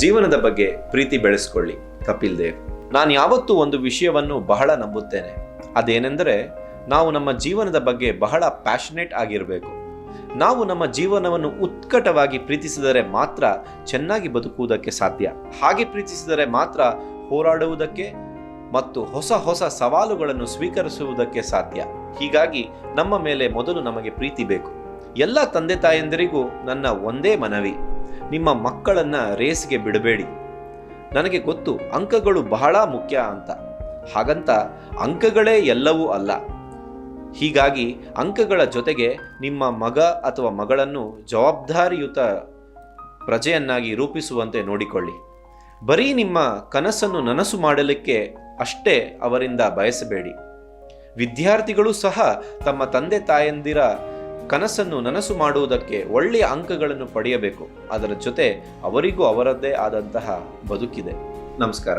ಜೀವನದ ಬಗ್ಗೆ ಪ್ರೀತಿ ಬೆಳೆಸ್ಕೊಳ್ಳಿ. ಕಪಿಲ್ ದೇವ್. ನಾನು ಯಾವತ್ತೂ ಒಂದು ವಿಷಯವನ್ನು ಬಹಳ ನಂಬುತ್ತೇನೆ. ಅದೇನೆಂದರೆ, ನಾವು ನಮ್ಮ ಜೀವನದ ಬಗ್ಗೆ ಬಹಳ ಪ್ಯಾಷನೇಟ್ ಆಗಿರಬೇಕು. ನಾವು ನಮ್ಮ ಜೀವನವನ್ನು ಉತ್ಕಟವಾಗಿ ಪ್ರೀತಿಸಿದರೆ ಮಾತ್ರ ಚೆನ್ನಾಗಿ ಬದುಕುವುದಕ್ಕೆ ಸಾಧ್ಯ. ಹಾಗೆ ಪ್ರೀತಿಸಿದರೆ ಮಾತ್ರ ಹೋರಾಡುವುದಕ್ಕೆ ಮತ್ತು ಹೊಸ ಹೊಸ ಸವಾಲುಗಳನ್ನು ಸ್ವೀಕರಿಸುವುದಕ್ಕೆ ಸಾಧ್ಯ. ಹೀಗಾಗಿ ನಮ್ಮ ಮೇಲೆ ಮೊದಲು ನಮಗೆ ಪ್ರೀತಿ ಬೇಕು. ಎಲ್ಲ ತಂದೆ ತಾಯಂದಿರಿಗೂ ನನ್ನ ಒಂದೇ ಮನವಿ, ನಿಮ್ಮ ಮಕ್ಕಳನ್ನ ರೇಸ್ಗೆ ಬಿಡಬೇಡಿ. ನನಗೆ ಗೊತ್ತು ಅಂಕಗಳು ಬಹಳ ಮುಖ್ಯ ಅಂತ. ಹಾಗಂತ ಅಂಕಗಳೇ ಎಲ್ಲವೂ ಅಲ್ಲ. ಹೀಗಾಗಿ ಅಂಕಗಳ ಜೊತೆಗೆ ನಿಮ್ಮ ಮಗ ಅಥವಾ ಮಗಳನ್ನು ಜವಾಬ್ದಾರಿಯುತ ಪ್ರಜೆಯನ್ನಾಗಿ ರೂಪಿಸುವಂತೆ ನೋಡಿಕೊಳ್ಳಿ. ಬರೀ ನಿಮ್ಮ ಕನಸನ್ನು ನನಸು ಮಾಡಲಿಕ್ಕೆ ಅಷ್ಟೇ ಅವರಿಂದ ಬಯಸಬೇಡಿ. ವಿದ್ಯಾರ್ಥಿಗಳು ಸಹ ತಮ್ಮ ತಂದೆ ತಾಯಂದಿರ ಕನಸನ್ನು ನನಸು ಮಾಡುವುದಕ್ಕೆ ಒಳ್ಳೆಯ ಅಂಕಗಳನ್ನು ಪಡೆಯಬೇಕು. ಅದರ ಜೊತೆ ಅವರಿಗೂ ಅವರದ್ದೇ ಆದಂತಹ ಬದುಕಿದೆ. ನಮಸ್ಕಾರ.